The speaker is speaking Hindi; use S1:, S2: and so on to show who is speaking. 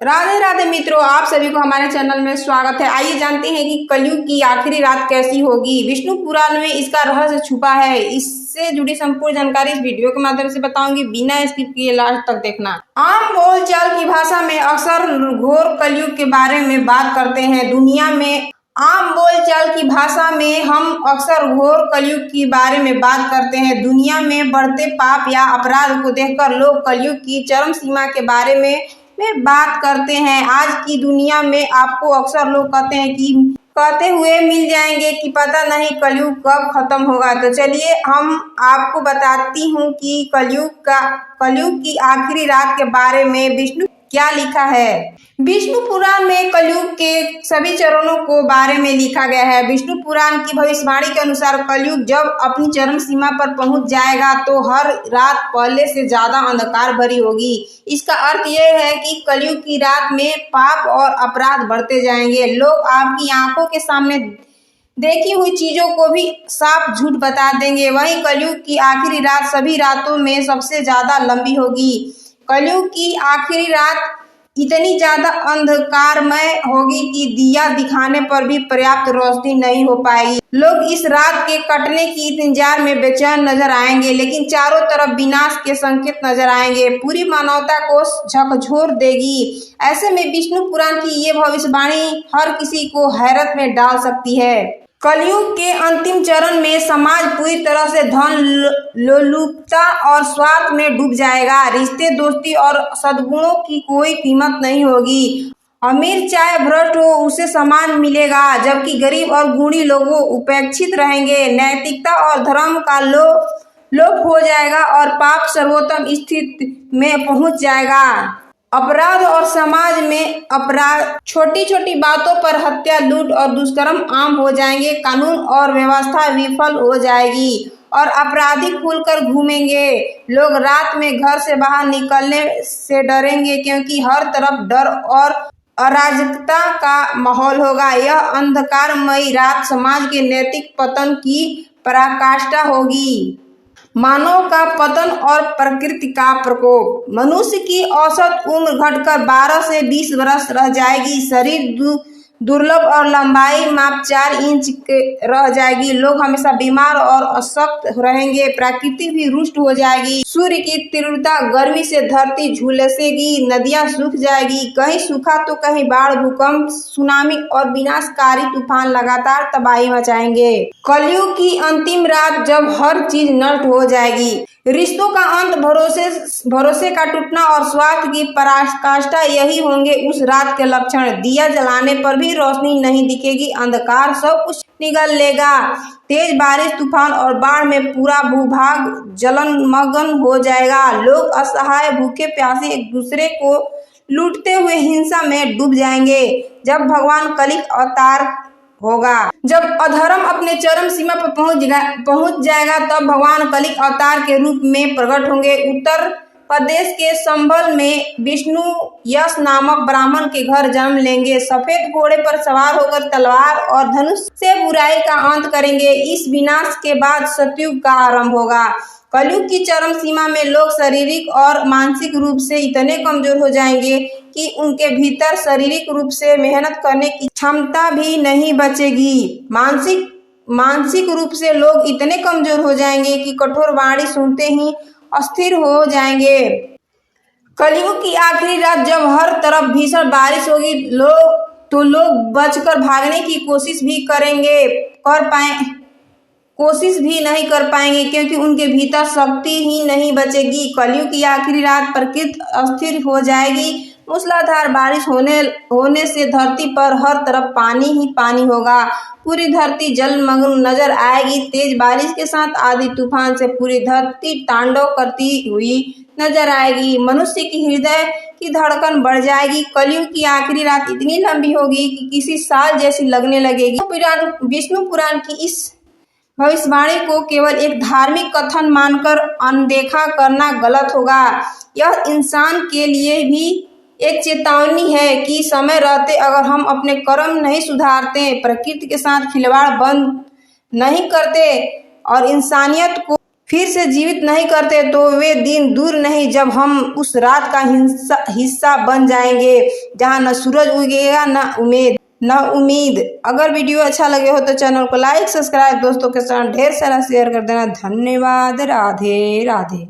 S1: राधे राधे मित्रों, आप सभी को हमारे चैनल में स्वागत है। आइए जानते हैं कि कलयुग की आखिरी रात कैसी होगी। विष्णु पुराण में इसका रहस्य छुपा है। इससे जुड़ी संपूर्ण जानकारी इस वीडियो के माध्यम से बताऊंगी, बिना स्किप किए लास्ट तक देखना। आम बोलचाल की भाषा में अक्सर घोर कलयुग के बारे में बात करते हैं। हम अक्सर घोर कलयुग के बारे में बात करते हैं। दुनिया में बढ़ते पाप या अपराध को देखकर लोग कलयुग की चरम सीमा के बारे में बात करते हैं। आज की दुनिया में आपको अक्सर लोग कहते हुए मिल जाएंगे कि पता नहीं कलयुग कब खत्म होगा। तो चलिए हम आपको बताती हूँ कि कलयुग की आखिरी रात के बारे में विष्णु क्या लिखा है। विष्णु पुराण में कलयुग के सभी चरणों को बारे में लिखा गया है। विष्णु पुराण की भविष्यवाणी के अनुसार कलयुग जब अपनी चरम सीमा पर पहुंच जाएगा तो हर रात पहले से ज्यादा अंधकार भरी होगी। इसका अर्थ यह है कि कलयुग की रात में पाप और अपराध बढ़ते जाएंगे। लोग आपकी आंखों के सामने देखी हुई चीजों को भी साफ झूठ बता देंगे। वहीं कलयुग की आखिरी रात सभी रातों में सबसे ज्यादा लंबी होगी। कलयुग की आखिरी रात इतनी ज्यादा अंधकारमय होगी कि दिया दिखाने पर भी पर्याप्त रोशनी नहीं हो पाएगी। लोग इस रात के कटने की इंतजार में बेचैन नजर आएंगे, लेकिन चारों तरफ विनाश के संकेत नजर आएंगे। पूरी मानवता को झकझोर देगी। ऐसे में विष्णु पुराण की ये भविष्यवाणी हर किसी को हैरत में डाल सकती है। कलयुग के अंतिम चरण में समाज पूरी तरह से धन लोलुपता और स्वार्थ में डूब जाएगा। रिश्ते, दोस्ती और सद्गुणों की कोई कीमत नहीं होगी। अमीर चाहे भ्रष्ट हो उसे सम्मान मिलेगा, जबकि गरीब और गुणी लोगों उपेक्षित रहेंगे। नैतिकता और धर्म का लोप हो जाएगा और पाप सर्वोत्तम स्थिति में पहुंच जाएगा। अपराध और समाज में अपराध, छोटी छोटी बातों पर हत्या, लूट और दुष्कर्म आम हो जाएंगे। कानून और व्यवस्था विफल हो जाएगी और अपराधी खुलकर घूमेंगे। लोग रात में घर से बाहर निकलने से डरेंगे, क्योंकि हर तरफ डर और अराजकता का माहौल होगा। यह अंधकारमयी रात समाज के नैतिक पतन की पराकाष्ठा होगी। मानव का पतन और प्रकृति का प्रकोप। मनुष्य की औसत उम्र घटकर 12 से 20 वर्ष रह जाएगी। शरीर दुर्लभ और लंबाई माप 4 इंच के रह जाएगी। लोग हमेशा बीमार और अशक्त रहेंगे। प्रकृति भी रुष्ट हो जाएगी। सूर्य की तीव्रता गर्मी से धरती झुलसेगी। नदियां सूख जाएगी। कहीं सूखा तो कहीं बाढ़, भूकंप, सुनामी और विनाशकारी तूफान लगातार तबाही मचाएंगे। कलयुग की अंतिम रात जब हर चीज नष्ट हो जाएगी। रिश्तों का अंत, भरोसे का टूटना और स्वार्थ की पराकाष्ठा, यही होंगे उस रात के लक्षण। दिया जलाने पर भी रोशनी नहीं दिखेगी। अंधकार सब कुछ निगल लेगा। तेज बारिश, तूफान और बाढ़ में पूरा भूभाग जलमग्न हो जाएगा। लोग असहाय, भूखे प्यासे एक दूसरे को लूटते हुए हिंसा में डूब जाएंगे। जब भगवान कलिक अवतार होगा, जब अधर्म अपने चरम सीमा पर पहुंच जाएगा, तब भगवान कलिक अवतार के रूप में प्रकट होंगे। उत्तर प्रदेश के संभल में विष्णु यश नामक ब्राह्मण के घर जन्म लेंगे। सफेद घोड़े पर सवार होकर तलवार और धनुष से बुराई का अंत करेंगे। इस विनाश के बाद सतयुग का आरंभ होगा। कलयुग की चरम सीमा में लोग शारीरिक और मानसिक रूप से इतने कमजोर हो जाएंगे कि उनके भीतर शारीरिक रूप से मेहनत करने की क्षमता भी नहीं बचेगी। मानसिक रूप से लोग इतने कमजोर हो जाएंगे कि कठोर वाणी सुनते ही अस्थिर हो जाएंगे। कलयुग की आखिरी रात जब हर तरफ भीषण बारिश होगी, लोग बचकर भागने की कोशिश भी नहीं कर पाएंगे, क्योंकि उनके भीतर शक्ति ही नहीं बचेगी। कलयुग की आखिरी रात प्रकृति अस्थिर हो जाएगी। मूसलाधार बारिश होने से धरती पर हर तरफ पानी ही पानी होगा। पूरी धरती जलमग्न नजर आएगी। तेज बारिश के साथ आंधी तूफान से पूरी धरती तांडव करती हुई नजर आएगी। मनुष्य की हृदय की धड़कन बढ़ जाएगी। कलयुग की आखिरी रात इतनी लंबी होगी कि किसी साल जैसी लगने लगेगी। विष्णु पुराण की इस भविष्यवाणी को केवल एक धार्मिक कथन मानकर अनदेखा करना गलत होगा। यह इंसान के लिए भी एक चेतावनी है कि समय रहते अगर हम अपने कर्म नहीं सुधारते, प्रकृति के साथ खिलवाड़ बंद नहीं करते और इंसानियत को फिर से जीवित नहीं करते तो वे दिन दूर नहीं जब हम उस रात का हिस्सा बन जाएंगे जहां न सूरज उगेगा न उम्मीद। अगर वीडियो अच्छा लगे हो तो चैनल को लाइक सब्सक्राइब दोस्तों के साथ ढेर सारा शेयर कर देना। धन्यवाद। राधे राधे।